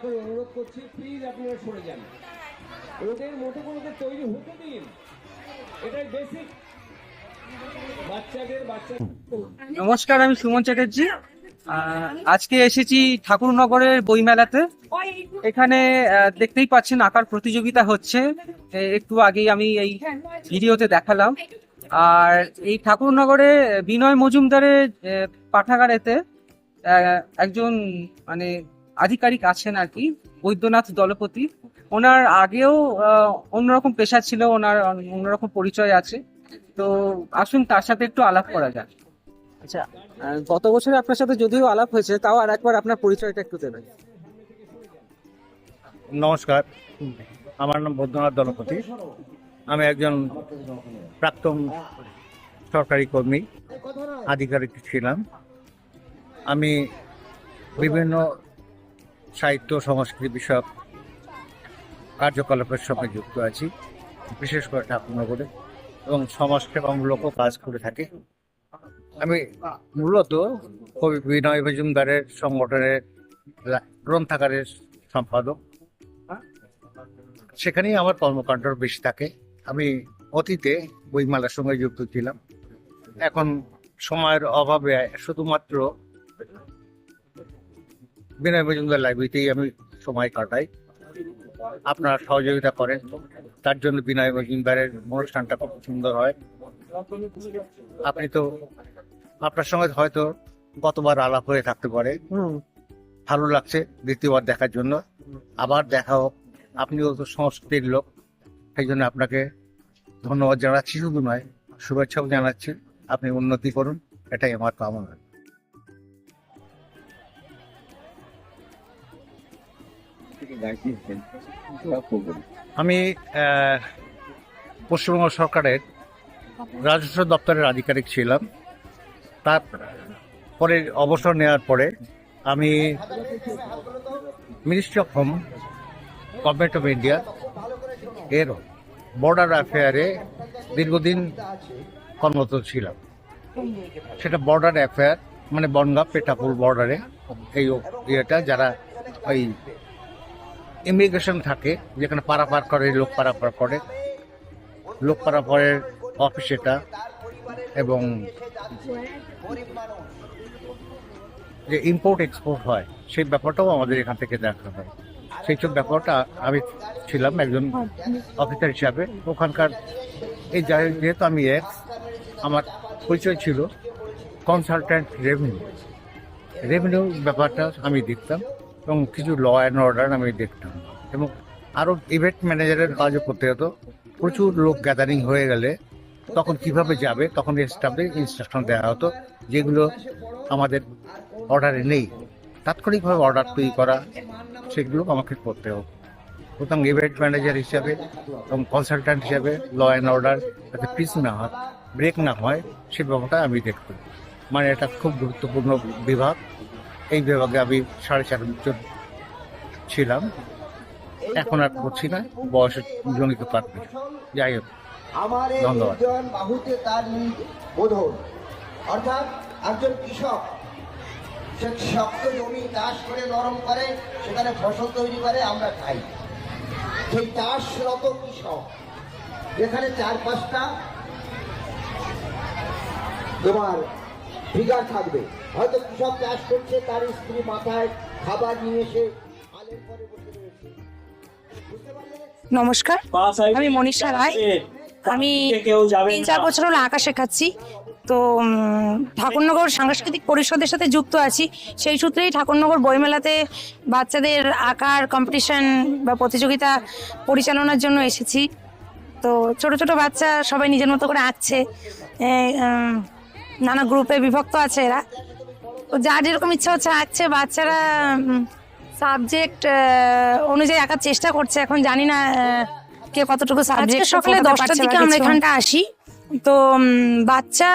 করে অনুরোধ করছি, প্লিজ আপনারা সরে যান। ওদের মতো করে তৈরি হতে দিন, এটাই বেসিক। নমস্কার, আমি সুমন চ্যাটার্জি। আজকে এসেছি ঠাকুরনগরের বইমেলাতে। এখানে দেখতেই পাচ্ছেন আঁকার প্রতিযোগিতা হচ্ছে, একটু আগেই আমি এই ভিডিওতে দেখালাম। আর এই ঠাকুরনগরে বিনয় মজুমদারের পাঠাগারেতে একজন মানে আধিকারিক আছেন আর কি, বৈদ্যনাথ দলপতি। ওনার আগেও অন্যরকম পেশা ছিল, ওনার অন্যরকম পরিচয় আছে। তো আসুন তার সাথে একটু আলাপ করা যাক। আচ্ছা, গত বছরে আপনার সাথে যদিও আলাপ হয়েছে, তাও আর একবার আপনার পরিচয়টা একটু দেবেন। নমস্কার, আমার নাম বৈদ্যনাথ দলপতি। আমি একজন প্রাক্তন সরকারি কর্মী, আধিকারিক ছিলাম। আমি বিভিন্ন সাহিত্য সংস্কৃতি বিষয়ক কার্যকলাপের সঙ্গে যুক্ত আছি, বিশেষ করে ঠাকুরনগরে, এবং সমাজসেবামূলক কাজ করে থাকি। আমি মূলত কবি বিনয় মজুমদারের সংগঠনের গ্রন্থাগারের সম্পাদক। সেখানেই আমার কর্মকাণ্ড বেশি থাকে। আমি অতীতে বইমেলার সঙ্গে যুক্ত ছিলাম, এখন সময়ের অভাবে শুধুমাত্র বিনয় মজুমদার লাইব্রেরিতেই আমি সময় কাটাই। আপনারা সহযোগিতা করেন, তার জন্য বিনয় মজুমদারের অনুষ্ঠানটা খুব সুন্দর হয়। আপনি তো, আপনার সঙ্গে হয়তো কতবার আলাপ হয়ে থাকতে পারে। ভালো লাগছে দ্বিতীয়বার দেখার জন্য, আবার দেখা হোক। আপনিও তো সংস্কৃতির লোক, সেই জন্য আপনাকে ধন্যবাদ জানাচ্ছি, শুধু নয় শুভেচ্ছাও জানাচ্ছি। আপনি উন্নতি করুন, এটাই আমার কামনা। আমি পশ্চিমবঙ্গ সরকারের রাজস্ব দপ্তরের আধিকারিক ছিলাম। তারপরে অবসর নেওয়ার পরে আমি ministry of home, government of India এর বর্ডার অ্যাফেয়ারে দীর্ঘদিন কর্মরত ছিলাম। সেটা বর্ডার অ্যাফেয়ার মানে বনগাঁ পেটাপুর বর্ডারে, এই ইয়েটা যারা ওই ইমিগ্রেশন থাকে, যেখানে পারাপার করে, লোক পারাপার করে, লোক পারাপারের অফিস এটা। এবং যে ইম্পোর্ট এক্সপোর্ট হয় সেই ব্যাপারটাও আমাদের এখান থেকে দেখা হয়। সেই সব ব্যাপারটা আমি ছিলাম একজন অফিসার হিসাবে ওখানকার। এই যেহেতু আমি আমার পরিচয় ছিল কনসালট্যান্ট রেভিনিউ ব্যাপারটা আমি দেখতাম, এবং কিছু ল অ্যান্ড অর্ডার আমি দেখতাম, এবং আরও ইভেন্ট ম্যানেজারের কাজও করতে হতো। প্রচুর লোক গ্যাদারিং হয়ে গেলে তখন কিভাবে যাবে, তখন স্টাফে ইনস্ট্রাকশন দেওয়া হতো, যেগুলো আমাদের অর্ডারে নেই। তাৎক্ষণিকভাবে অর্ডার তৈরি করা, সেগুলো আমাকে করতে হতো। সুতরাং ইভেন্ট ম্যানেজার হিসাবে এবং কনসালট্যান্ট হিসাবে ল অ্যান্ড অর্ডার যাতে পিস না হয়, ব্রেক না হয়, সে ব্যাপারটা আমি দেখতাম। মানে এটা খুব গুরুত্বপূর্ণ বিভাগ। এই বিভাগে আমি 4.5 বছর ছিলাম। এখন আর করছি না, বয়সের জনিত কারণে। যাই হোক, ধন্যবাদ। বাহুতে তার নিজ বোধন, অর্থাৎ একজন কৃষক, সে শক্ত জমি চাষ করে নরম করে, সেখানে ফসল তৈরি করে, আমরা খাই। সেই চাষরত কৃষক, যেখানে 4-5টা তোমার ফিগার থাকবে, হয়তো কৃষক চাষ করছে, তার স্ত্রী মাথায় খাবার নিয়ে এসে আলের পরে বসে রয়েছে। নমস্কার, আমি মনীষা রায়। আমি 3-4 বছর হলো আঁকা শেখাচ্ছি। তো ঠাকুরনগর সাংস্কৃতিক পরিষদের সাথে যুক্ত আছি। সেই সূত্রেই ঠাকুরনগর বইমেলাতে বাচ্চাদের আঁকার কম্পিটিশন বা প্রতিযোগিতা পরিচালনার জন্য এসেছি। তো ছোট ছোট বাচ্চা সবাই নিজের মতো করে আঁকছে, নানা গ্রুপে বিভক্ত আছে এরা। তো যার যেরকম ইচ্ছা হচ্ছে আঁকছে। বাচ্চারা সাবজেক্ট অনুযায়ী আঁকার চেষ্টা করছে। এখন জানি না কে কতটুকু সাবজেক্ট। সকালে 10টার দিকে আমরা এখানটা আসি। তো বাচ্চা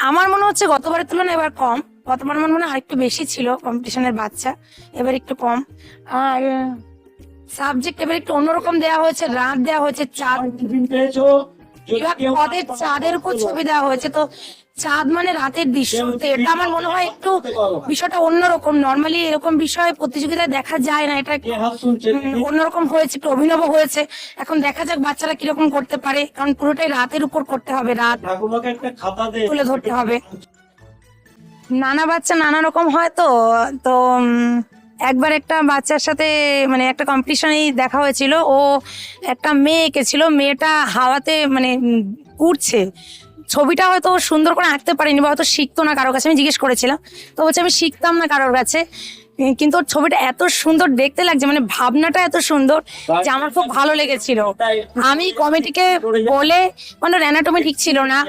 আমার মনে হচ্ছে গতবারের তুলনায় এবার কম। গতবার মনে হয় আরেকটু বেশি ছিল কম্পিটিশনের বাচ্চা, এবার একটু কম। আর সাবজেক্ট এবার একটু অন্যরকম দেওয়া হয়েছে, রাত দেওয়া হয়েছে, চাঁদ, পদের চাঁদের উপর ছবি দেওয়া হয়েছে। তো চাঁদ মানে রাতের দৃশ্য, তো এটা আমার মনে হয় একটু বিষয়টা অন্যরকম। নর্মালি এরকম বিষয় প্রতিযোগিতায় দেখা যায় না, এটা একটু অন্যরকম হয়েছে, একটু অভিনব হয়েছে। এখন দেখা যাক বাচ্চারা কিরকম করতে পারে, কারণ পুরোটাই রাতের উপর করতে হবে, রাত তুলে ধরতে হবে। নানা বাচ্চা নানা রকম হয়, তো তো একবার একটা বাচ্চার সাথে মানে একটা কম্পিটিশনেই দেখা হয়েছিল, ও একটা মেয়ে এঁকেছিল, মেয়েটা হাওয়াতে মানে উড়ছে। ছবিটা হয়তো ও সুন্দর করে আঁকতে পারিনি বা হয়তো শিখতো না কারোর কাছে, আমি জিজ্ঞেস করেছিলাম, তো বলছে আমি শিখতাম না কারোর কাছে, কিন্তু ওর ছবিটা এত সুন্দর দেখতে লাগছে, মানে ভাবনাটা এত সুন্দর যে আমার খুব ভালো লেগেছিল। আমি কমিটিকে বলে, মানে অ্যানাটমি ঠিক ছিল না,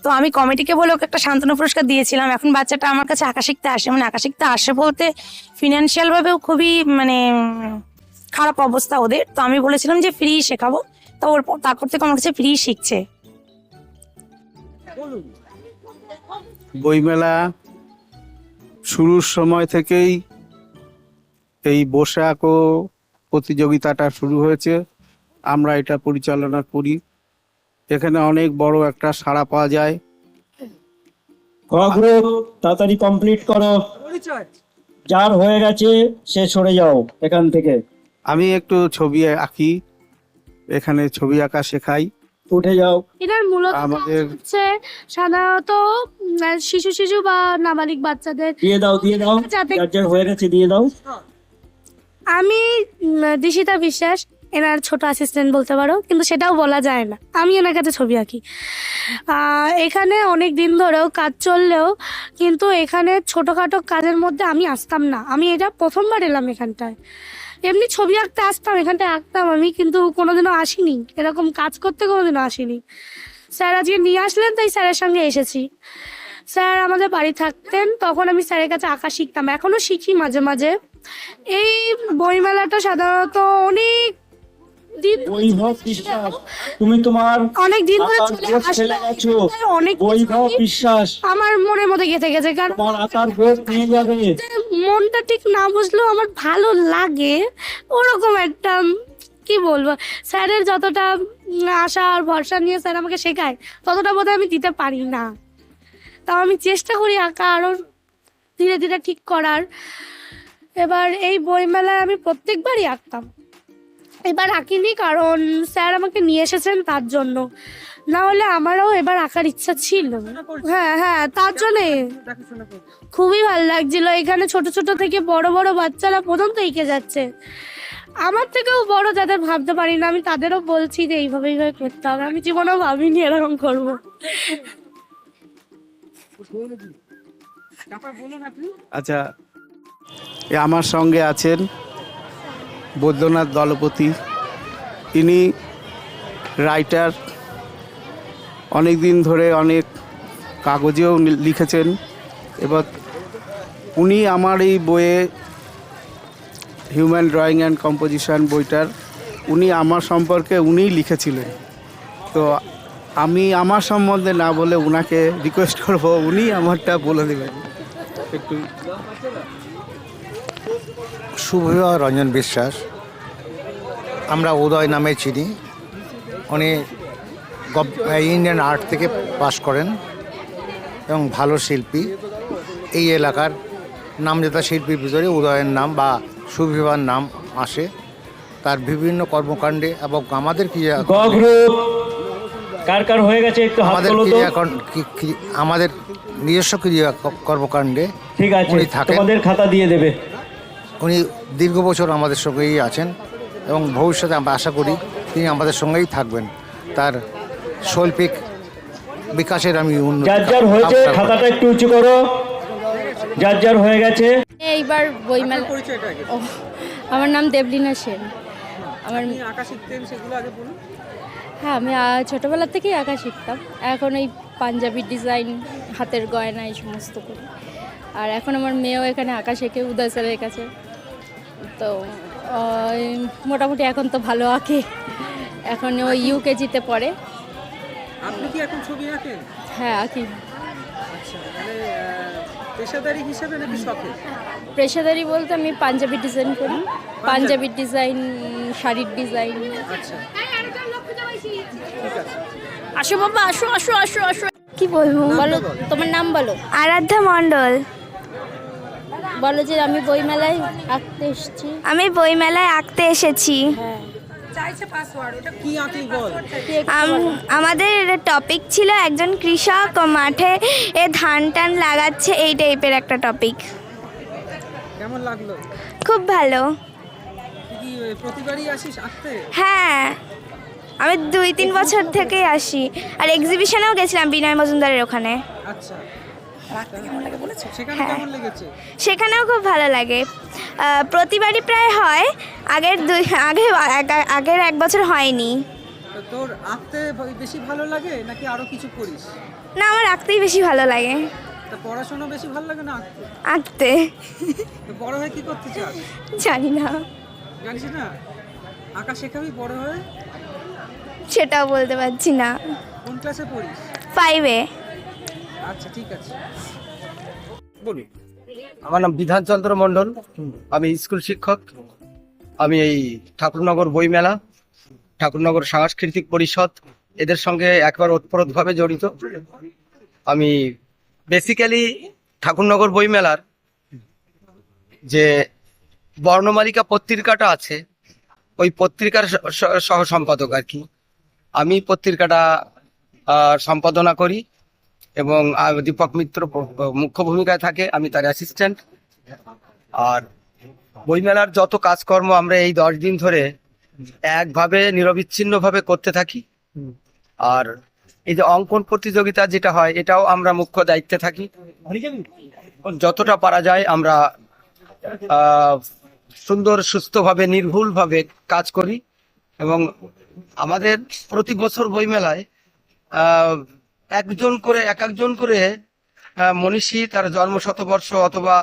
তো আমি কমিটিকে বলে ওকে একটা সান্ত্বনা পুরস্কার দিয়েছিলাম। এখন বাচ্চাটা আমার কাছে আঁকা শিখতে আসে, মানে আঁকা শিখতে আসে বলতে ফিনান্সিয়াল ভাবেও খুবই মানে খারাপ অবস্থা ওদের, তো আমি বলেছিলাম যে ফ্রি শেখাবো, তো ওর তারপর থেকে আমার কাছে ফ্রি শিখছে। বইমেলা শুরুর সময় থেকেই এই বসে আঁকো প্রতিযোগিতাটা শুরু হয়েছে, আমরা এটা পরিচালনা করি। এখানে অনেক বড় একটা সাড়া পাওয়া যায়। গ্রুপ তাড়াতাড়ি কমপ্লিট করো, যার হয়ে গেছে সে সরে যাও এখান থেকে। আমি একটু ছবি আঁকি, এখানে ছবি আঁকা শেখাই। উঠে যাও। এটার মূলত আমাদের হচ্ছে সাধারণত শিশু বা নাবালিক বাচ্চাদের দিয়ে দাও যাতে- যার যার হয়ে গেছে দিয়ে দাও। আমি দিশিতা বিশ্বাস, এনার ছোট অ্যাসিস্ট্যান্ট বলতে পারো, কিন্তু সেটাও বলা যায় না, আমি ওনার কাছে ছবি আঁকি। এখানে অনেক দিন ধরেও কাজ চললেও কিন্তু এখানে ছোটখাটো কাজের মধ্যে আমি আসতাম না, আমি এটা প্রথমবার এলাম এখানটায়। এমনি ছবি আঁকতে আসতাম, এখানটায় আঁকতাম আমি, কিন্তু কোনোদিনও আসিনি, এরকম কাজ করতে কোনোদিনও আসিনি। স্যার আজকে নিয়ে আসলেন তাই স্যারের সঙ্গে এসেছি। স্যার আমাদের বাড়ি থাকতেন, তখন আমি স্যারের কাছে আঁকা শিখতাম, এখনো শিখি মাঝে মাঝে। এই বইমেলাটা সাধারণত অনেক দিন বৈভব বিশ্বাস, তুমি তোমার অনেক দিন ধরে আঁকার চলে কোর্স আসলো। ফেলে গেছো। অনেক বৈভব বিশ্বাস আমার মনের মধ্যে গেঁথে গেছে, কারণ তোমার আঁকার কোর্স নিয়ে যাবে। মনটা ঠিক না বুঝলেও আমার ভালো লাগে, ওরকম একটা কি বলবো, স্যারের যতটা আশা আর ভরসা নিয়ে স্যার আমাকে শেখায় ততটা বোধহয় আমি দিতে পারি না। তাও আমি চেষ্টা করি আঁকা আরো ধীরে ধীরে ঠিক করার। এবার এই বইমেলায় আমি প্রত্যেকবারই আঁকতাম, এবার আঁকিনি কারণ স্যার আমাকে নিয়ে এসেছেন তার জন্য, না হলে আমারও এবার আঁকার ইচ্ছা ছিল। হ্যাঁ, তার জন্য খুবই ভালো লাগছিল। এখানে ছোট ছোট থেকে বড় বড় বাচ্চারা পর্যন্ত এঁকে যাচ্ছে, আমার থেকেও বড় যাদের ভাবতে পারি না, আমি তাদেরও বলছি যে এইভাবে করতে হবে, আমি জীবনেও ভাবিনি এরকম করবো। আচ্ছা, আমার সঙ্গে আছেন বৈদ্যনাথ দলপতি। ইনি রাইটার, অনেক দিন ধরে অনেক কাগজেও লিখেছেন। এবার উনি আমার এই বইয়ে হিউম্যান ড্রয়িং অ্যান্ড কম্পোজিশন বইটার উনি আমার সম্পর্কে উনিই লিখেছিলেন। তো আমি আমার সম্বন্ধে না বলে উনাকে রিকোয়েস্ট করব উনি আমারটা বলে দেবেন একটু। শুভবিবাহ রঞ্জন বিশ্বাস, আমরা উদয় নামে চিনি। উনি ইন্ডিয়ান আর্ট থেকে পাশ করেন এবং ভালো শিল্পী। এই এলাকার নামজাদা শিল্পীর ভিতরে উদয়ের নাম বা শুভবিবাহর নাম আসে। তার বিভিন্ন কর্মকাণ্ডে এবং আমাদের গ্রুপ কার কার হয়ে গেছে একটু হাত আমাদের তোলো তো। আমাদের নিজস্ব ক্রিয়া কর্মকাণ্ডে ঠিক আছে, উনি থাকেন। তোমাদের খাতা দিয়ে দেবে। উনি দীর্ঘ বছর আমাদের সঙ্গেই আছেন এবং ভবিষ্যতে আমরা আশা করি তিনি আমাদের সঙ্গেই থাকবেন। তার শৈল্পিক বিকাশের আমি যার যার হয়েছে খাতাটা একটু উঁচু করো, যার যার হয়ে গেছে। এইবার বইমেলা, ও আমার নাম দেবলীনা সেন। আমার আঁকা শিখতেন সেগুলো আগে বলুন। হ্যাঁ, আমি ছোটোবেলা থেকেই আঁকা শিখতাম। এখন এই পাঞ্জাবি ডিজাইন, হাতের গয়না এই সমস্ত করি। আর এখন আমার মেয়েও এখানে আঁকা শেখে উদয় স্যারের কাছে। তো মোটামুটি এখন তো ভালো আঁকে, এখন ও ইউকেজিতে পড়ে। আপনি কি এখন ছবি আঁকেন? হ্যাঁ, আঁকি। আচ্ছা, মানে পেশাদারি হিসাবে নাকি শখে? পেশাদারি বলতে আমি পাঞ্জাবি ডিজাইন করি, পাঞ্জাবির ডিজাইন, শাড়ির ডিজাইন। আচ্ছা, ঠিক আছে। আসো বাবা, আসো আসো আসো আসো। কি বলবো? বলো, তোমার নাম বলো। আরাধ্যা মণ্ডল। বলো যে আমি বইমেলায় আঁকতে এসেছি। আমি বইমেলায় আঁকতে এসেছি। কি আঁকলি বল? আমাদের টপিক ছিল একজন কৃষক মাঠে ধান টান লাগাচ্ছে, এই টাইপের একটা টপিক। কেমন লাগলো? খুব ভালো। তুই কি প্রতিবারই আসিস আঁকতে? হ্যাঁ, আমি 2-3 বছর থেকেই আসি, আর এক্সিবিশনেও গেছিলাম বিনয় মজুমদারের ওখানে। আচ্ছা, সেখানে কেমন লেগেছে? সেখানেও খুব ভালো লাগে। প্রতিবারই প্রায় হয়, আগের 1 বছর হয়নি। তো তোর আঁকতে বেশি ভালো লাগে নাকি আরো কিছু করিস? না, আমার আঁকতেই বেশি ভালো লাগে। তো পড়াশোনা বেশি ভালো লাগে না আঁকতে? আঁকতে। তো বড় হয়ে কি করতে চাস? জানি না, জানিস না? আঁকা শেখাবি বড় হয়ে? সেটাও বলতে পারছি না। কোন ক্লাসে পড়িস? 5-এ। আচ্ছা, ঠিক আছে। বলুন। আমার নাম বিধানচন্দ্র মণ্ডল, আমি স্কুল শিক্ষক। আমি এই ঠাকুরনগর বইমেলা, ঠাকুরনগর সাংস্কৃতিক পরিষদ এদের সঙ্গে একবার ওতপ্রোতভাবে জড়িত। আমি বেসিক্যালি ঠাকুরনগর বইমেলার যে বর্ণমালিকা পত্রিকাটা আছে, ওই পত্রিকার সহ সম্পাদক আর কি। আমি পত্রিকাটা সম্পাদনা করি এবং দীপক মিত্র মুখ্য ভূমিকায় থাকে, আমি তার অ্যাসিস্ট্যান্ট। আর বইমেলার যত কাজকর্ম আমরা এই 10 দিন ধরে একভাবে নিরবিচ্ছিন্নভাবে করতে থাকি। আর এই যে অঙ্কন প্রতিযোগিতা যেটা হয়, এটাও আমরা মুখ্য দায়িত্বে থাকি। যতটা পারা যায় আমরা সুন্দর সুস্থভাবে নির্ভুলভাবে কাজ করি। এবং আমাদের প্রতি বছর বইমেলায় এক একজন করে মনীষী তার জন্ম শতবর্ষ অথবা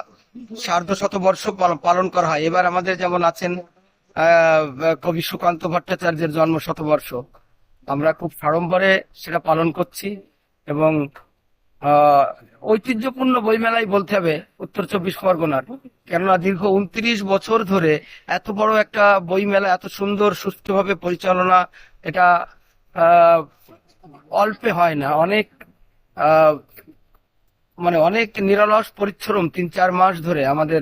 সার্ধ শতবর্ষ পালন করা হয়। এবার আমাদের যেমন আছেন কবি সুকান্ত ভট্টাচার্যের জন্ম শতবর্ষ, আমরা খুব সাড়ম্বরে সেটা পালন করছি। এবং ঐতিহ্যপূর্ণ বইমেলাই বলতে হবে উত্তর 24 পরগনার, কেননা দীর্ঘ 29 বছর ধরে এত বড় একটা বইমেলা এত সুন্দর সুষ্ঠুভাবে পরিচালনা, এটা অল্পে হয় না। অনেক নিরলস পরিশ্রম 3-4 মাস ধরে আমাদের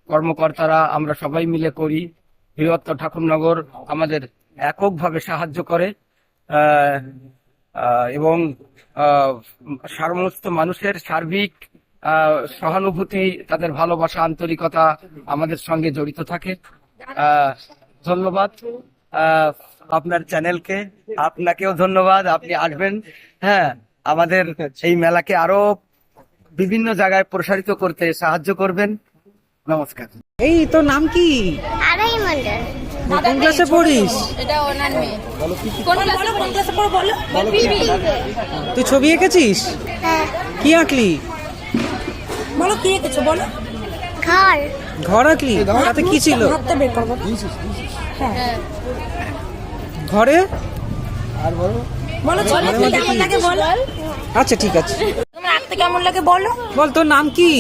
কর্মকর্তারা আমরা সবাই মিলে করি। বৃহত্তর ঠাকুরনগর আমাদের এককভাবে সাহায্য করে এবং সমস্ত মানুষের সার্বিক সহানুভূতি, তাদের ভালোবাসা, আন্তরিকতা আমাদের সঙ্গে জড়িত থাকে। ধন্যবাদ আপনার চ্যানেলকে, আপনাকেও ধন্যবাদ, আপনি আসবেন। হ্যাঁ, আমাদের এই মেলাকে আরো বিভিন্ন জায়গায় প্রসারিত করতে সাহায্য করবেন। নমস্কার। এই তোর নাম কি? আড়াই মণ্ডল। কোন ক্লাসে পড়িস? এটা ওনার মেয়ে। কোন ক্লাসে পড়ো বলো? তুই ছবি এঁকেছিস? হ্যাঁ। কি আঁকলি? বলো কি এঁকেছো বলো। ঘর। ঘর আঁকলি? তাতে কি ছিল? হাতটা বের করবো। হ্যাঁ। ঘরে? বলো ছবি আঁকতে কেমন লাগে বলো। আচ্ছা, ঠিক আছে। তোমার আঁকতে কেমন লাগে বলো। বল, তোর নাম কি?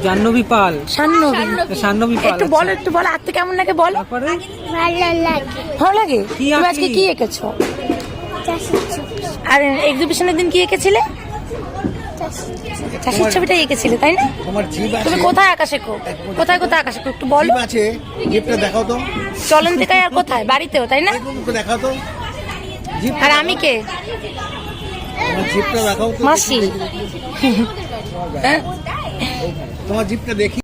জাহ্নবী পাল। শাহ্নবী পাল। একটু বলো আঁকতে কেমন লাগে বলো। তারপরে ভালো লাগে। কি তুমি আঁকলি? আজকে কি এঁকেছো? আর এক্সিবিশনের দিন কি এঁকেছিলে? চাষির ছবিটা এঁকেছিলে তাই না? তুমি কোথায় আঁকা শেখো? কোথায় আঁকা শেখো একটু বলো। আছে জিপটা দেখাও তো। চলন্তিকায় আর কোথায়? বাড়িতেও তাই না? দেখাও তো আর আমি কে? জিপটা দেখাও তো। মাসি। হ্যাঁ, তোমার জিপটা দেখি।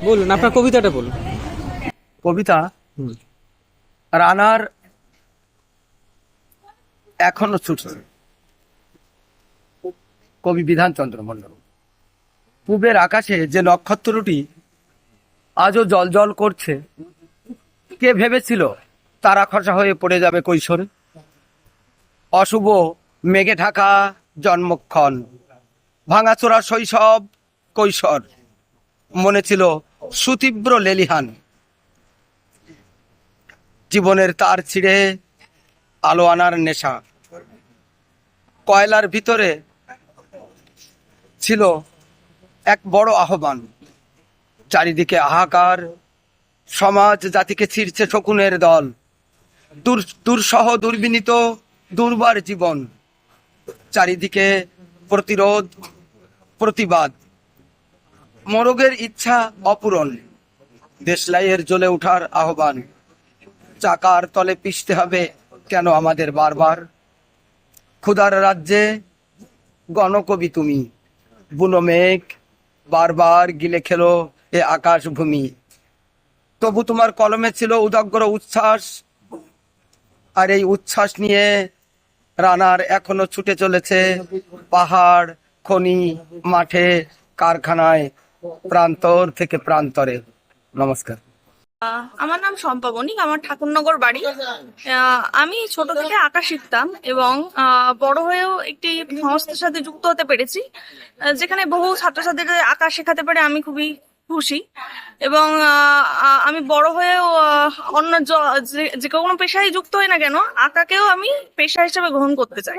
বলুন, আপনার কবিতাটা বলুন। কবিতা রানার এখনো ছুটছে। কবি বিধানচন্দ্র মণ্ডল। পূবের আকাশে যে নক্ষত্রটি আজও জল করছে, কে ভেবেছিল তারা খসা হয়ে পড়ে যাবে কৈশোরে? অশুভ মেঘে ঢাকা জন্মক্ষণ, ভাঙাচোরা শৈশব কৈশোর, মনে ছিল সুতীব্র লেলিহান। জীবনের তার ছিঁড়ে আলো আনার নেশা, কয়লার ভিতরে ছিল এক বড় আহ্বান। চারিদিকে হাহাকার, সমাজ জাতিকে ছিঁড়ছে শকুনের দল। দুর্সহ দুর্বিনীত দুর্বার জীবন, চারিদিকে প্রতিরোধ, প্রতিবাদ, মরগের ইচ্ছা অপূরণ, দেশলাইয়ের জ্বলে ওঠার আহ্বান। চাকার তলে পিষতে হবে কেন আমাদের বারবার? ক্ষুধার রাজ্যে গণকবি তুমি, বুনো মেঘ বারবার গিলে খেলো এ আকাশ ভূমি। তবু তোমার কলমে ছিল উদাগ্র উচ্ছ্বাস, আর এই উচ্ছ্বাস নিয়ে রানার এখনো ছুটে চলেছে পাহাড়, খনি, মাঠে, কারখানায়, প্রান্তর থেকে প্রান্তরে। নমস্কার। আমার নাম শম্পা বণিক, আমার ঠাকুরনগর বাড়ি। আমি ছোট থেকে আঁকা শিখতাম এবং বড় হয়েও একটি সংস্থার সাথে যুক্ত হতে পেরেছি, যেখানে বহু ছাত্রছাত্রীদের আঁকা শেখাতে পারে আমি খুবই খুশি। এবং আমি বড় হয়েও অন্য যে কোনো পেশায় যুক্ত হই না কেন, আঁকাকেও আমি পেশা হিসেবে গ্রহণ করতে চাই।